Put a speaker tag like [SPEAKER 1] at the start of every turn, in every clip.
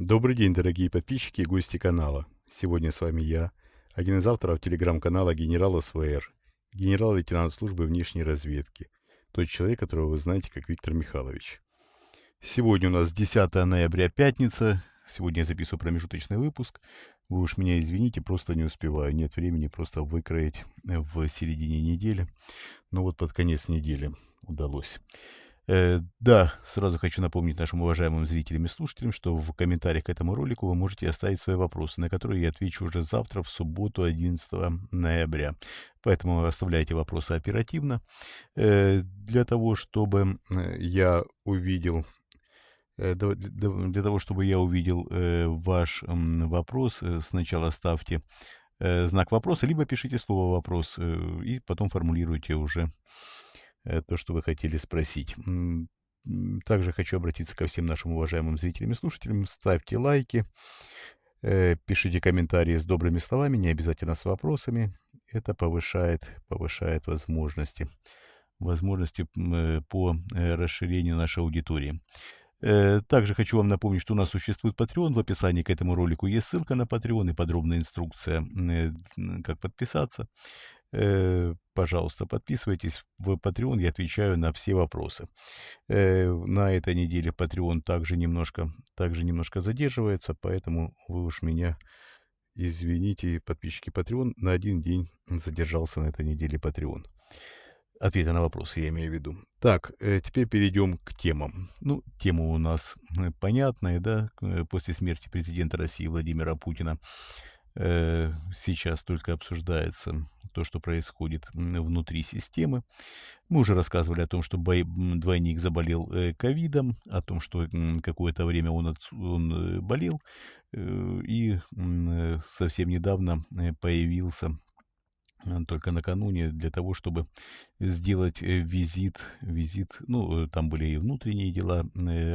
[SPEAKER 1] Добрый день, дорогие подписчики и гости канала. Сегодня с вами я, один из авторов телеграм-канала «Генерал СВР», генерал-лейтенант службы внешней разведки, тот человек, которого вы знаете как Виктор Михайлович. Сегодня у нас 10 ноября, пятница. Сегодня я записываю промежуточный выпуск. Вы уж меня извините, просто не успеваю. Нет времени просто выкроить в середине недели. Но вот под конец недели удалось. Да, сразу хочу напомнить нашим уважаемым зрителям и слушателям, что в комментариях к этому ролику вы можете оставить свои вопросы, на которые я отвечу уже завтра, в субботу, 11 ноября. Поэтому оставляйте вопросы оперативно. Для того, чтобы я увидел для того, чтобы я увидел ваш вопрос, сначала ставьте знак вопроса, либо пишите слово «вопрос» и потом формулируйте уже то, что вы хотели спросить. Также хочу обратиться ко всем нашим уважаемым зрителям и слушателям. Ставьте лайки, пишите комментарии с добрыми словами, не обязательно с вопросами. Это повышает возможности по расширению нашей аудитории. Также хочу вам напомнить, что у нас существует Patreon. В описании к этому ролику есть ссылка на Patreon и подробная инструкция, как подписаться. Пожалуйста, подписывайтесь в Patreon, я отвечаю на все вопросы. На этой неделе Patreon также немножко задерживается, поэтому вы уж меня извините, подписчики Patreon, на один день задержался на этой неделе Patreon. Ответы на вопросы я имею в виду. Так, теперь перейдем к темам. Ну, тема у нас понятная, да, после смерти президента России Владимира Путина. Сейчас только обсуждается то, что происходит внутри системы. Мы уже рассказывали о том, что двойник заболел ковидом, о том, что какое-то время он болел, и совсем недавно появился только накануне для того, чтобы сделать визит, ну, там были и внутренние дела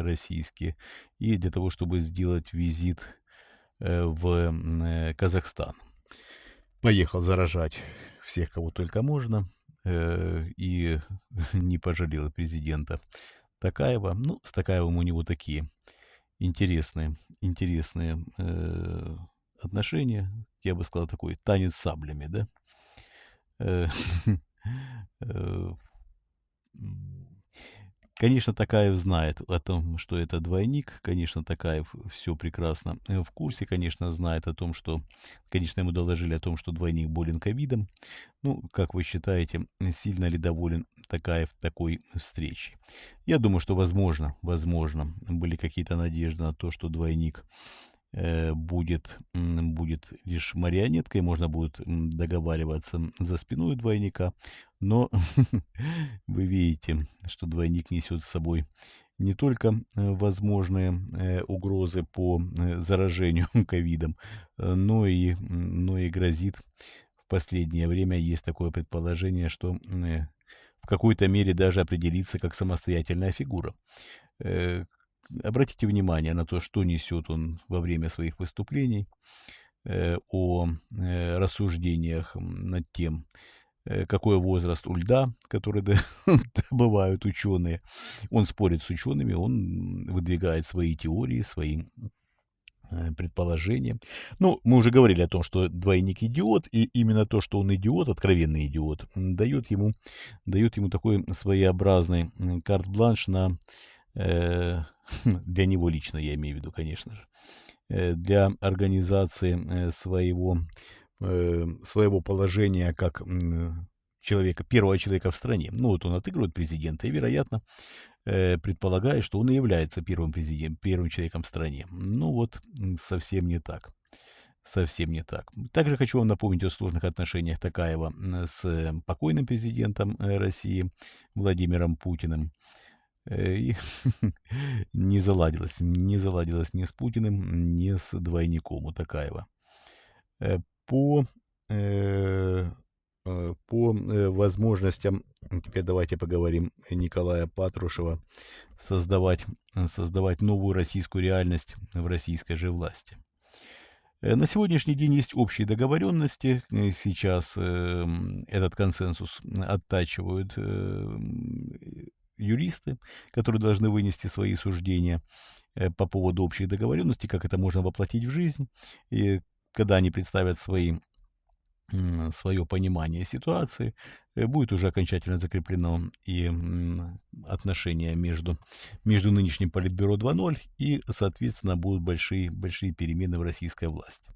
[SPEAKER 1] российские, и для того, чтобы сделать визит в Казахстан. Поехал заражать всех, кого только можно, и не пожалел президента Токаева. Ну, с Токаевым у него такие интересные отношения, я бы сказал, такой танец саблями, да. Э, э, Конечно, Такаев знает о том, что это двойник. Конечно, Такаев все прекрасно в курсе. Конечно, знает о том, что... Конечно, ему доложили о том, что двойник болен ковидом. Ну, как вы считаете, сильно ли доволен Такаев такой встречей? Я думаю, что возможно, были какие-то надежды на то, что двойник будет лишь марионеткой, можно будет договариваться за спиной двойника, но вы видите, что двойник несет с собой не только возможные угрозы по заражению ковидом, но и грозит в последнее время, есть такое предположение, что в какой-то мере даже определиться как самостоятельная фигура. Э, Обратите внимание на то, что несет он во время своих выступлений, о рассуждениях над тем, какой возраст у льда, который добывают ученые. Он спорит с учеными, он выдвигает свои теории, свои предположения. Ну, мы уже говорили о том, что двойник идиот, и именно то, что он идиот, откровенный идиот, дает ему такой своеобразный карт-бланш на для него лично, я имею в виду, конечно же, для организации своего положения как первого человека в стране. Ну, вот он отыгрывает президента и, вероятно, предполагает, что он и является первым человеком в стране. Ну вот, совсем не так. Совсем не так. Также хочу вам напомнить о сложных отношениях Токаева с покойным президентом России Владимиром Путиным. И не заладилось ни с Путиным, ни с двойником у Токаева. Э, По, э, по возможностям, теперь давайте поговорим Николая Патрушева, создавать новую российскую реальность в российской же власти. На сегодняшний день есть общие договоренности. Сейчас этот консенсус оттачивают
[SPEAKER 2] юристы, которые должны вынести свои суждения по поводу общих договоренностей, как это можно воплотить в жизнь. И когда они представят свое понимание ситуации, будет уже окончательно закреплено и отношение между нынешним Политбюро 2.0 и, соответственно, будут большие перемены в российской власти.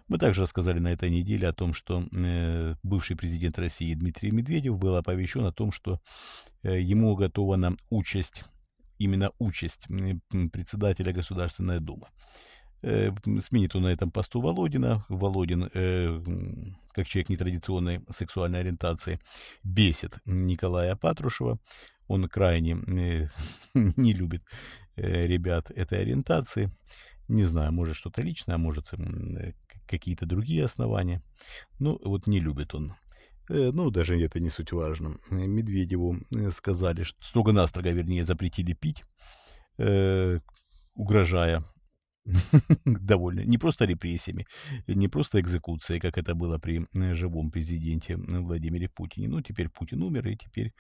[SPEAKER 2] Мы также рассказали на этой неделе о том, что бывший президент России Дмитрий Медведев был оповещен о том, что ему уготована именно участь председателя Государственной Думы. Сменит он на этом посту Володина. Володин, как человек нетрадиционной сексуальной ориентации, бесит Николая Патрушева. Он крайне не любит ребят этой ориентации. Не знаю, может что-то личное, а может какие-то другие основания. Ну, вот не любит он. Ну, даже это не суть важно. Медведеву сказали, что строго-настрого, вернее, запретили пить, угрожая довольно. Не просто репрессиями, не просто экзекуцией, как это было при живом президенте Владимире Путине. Ну, теперь Путин умер, и теперь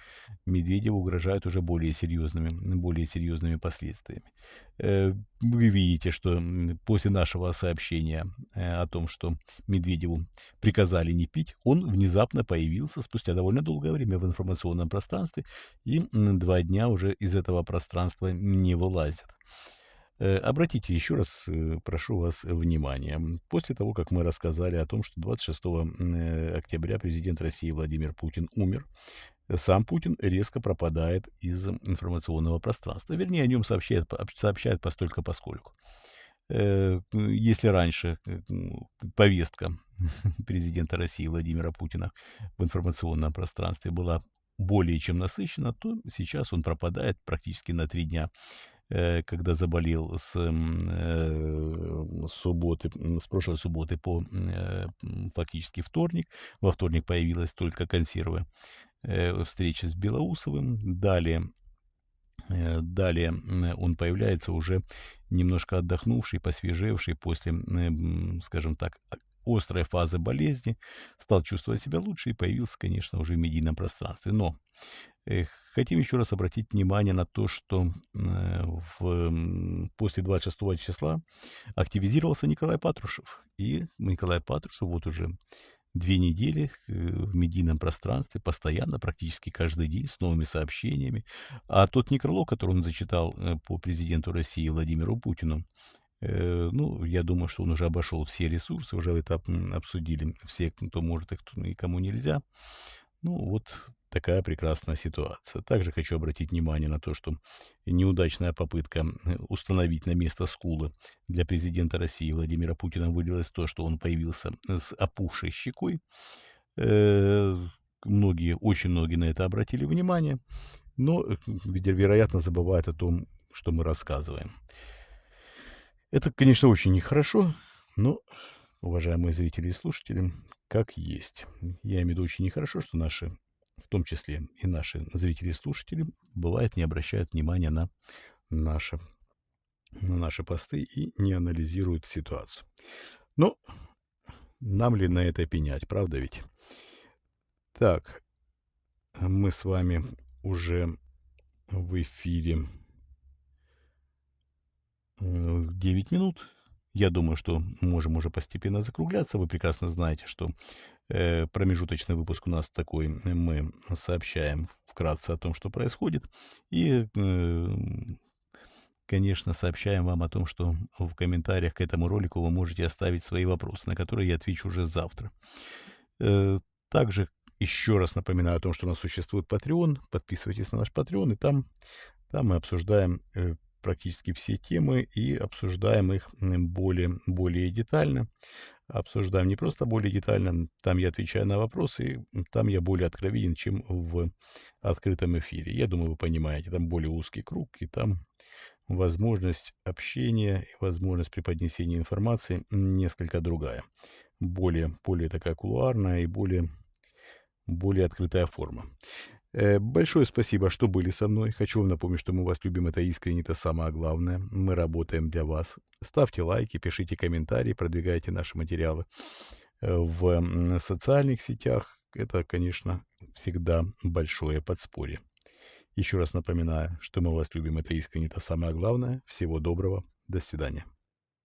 [SPEAKER 2] Медведеву угрожают уже более серьезными последствиями. Вы видите, что после нашего сообщения о том, что Медведеву приказали не пить, он внезапно появился спустя довольно долгое время в информационном пространстве и 2 дня уже из этого пространства не вылазит. Обратите еще раз, прошу вас, внимание. После того, как мы рассказали о том, что 26 октября президент России Владимир Путин умер, сам Путин резко пропадает из информационного пространства. Вернее, о нем сообщают постольку-поскольку. Если раньше повестка президента России Владимира Путина в информационном пространстве была более чем насыщена, то сейчас он пропадает практически на 3 дня, когда заболел с прошлой субботы по фактически вторник. Во вторник появилась только консервы, встреча с Белоусовым. Далее он появляется уже немножко отдохнувший, посвежевший после, скажем так, острой фазы болезни, стал чувствовать себя лучше и появился, конечно, уже в медийном пространстве. Но хотим еще раз обратить внимание на то, что после 26 числа активизировался Николай Патрушев. И Николай Патрушев вот уже 2 недели в медийном пространстве, постоянно, практически каждый день, с новыми сообщениями. А тот некролог, который он зачитал по президенту России Владимиру Путину, ну, я думаю, что он уже обошел все ресурсы, уже это обсудили все, кто может и кому нельзя. Ну, вот такая прекрасная ситуация. Также хочу обратить внимание на то, что неудачная попытка установить на место скулы для президента России Владимира Путина вылилась в то, что он появился с опухшей щекой. Очень многие на это обратили внимание, но, вероятно, забывают о том, что мы рассказываем. Это, конечно, очень нехорошо, но, уважаемые зрители и слушатели, как есть. Я имею в виду очень нехорошо, что в том числе и наши зрители и слушатели, бывает, не обращают внимания наши, на наши посты и не анализируют ситуацию. Но нам ли на это пенять, правда ведь? Так, мы с вами уже в эфире 9 минут. Я думаю, что можем уже постепенно закругляться. Вы прекрасно знаете, что промежуточный выпуск у нас такой. Мы сообщаем вкратце о том, что происходит. И, конечно, сообщаем вам о том, что в комментариях к этому ролику вы можете оставить свои вопросы, на которые я отвечу уже завтра. Также еще раз напоминаю о том, что у нас существует Patreon. Подписывайтесь на наш Patreon, и там мы обсуждаем практически все темы и обсуждаем их более детально. Обсуждаем не просто более детально, там я отвечаю на вопросы, там я более откровенен, чем в открытом эфире. Я думаю, вы понимаете, там более узкий круг, и там возможность общения и возможность преподнесения информации несколько другая. Более такая кулуарная и более открытая форма. Большое спасибо, что были со мной. Хочу вам напомнить, что мы вас любим, это искренне, это самое главное. Мы работаем для вас. Ставьте лайки, пишите комментарии, продвигайте наши материалы в социальных сетях. Это, конечно, всегда большое подспорье.
[SPEAKER 1] Еще раз напоминаю, что мы вас любим, это искренне, это самое главное. Всего доброго, до свидания.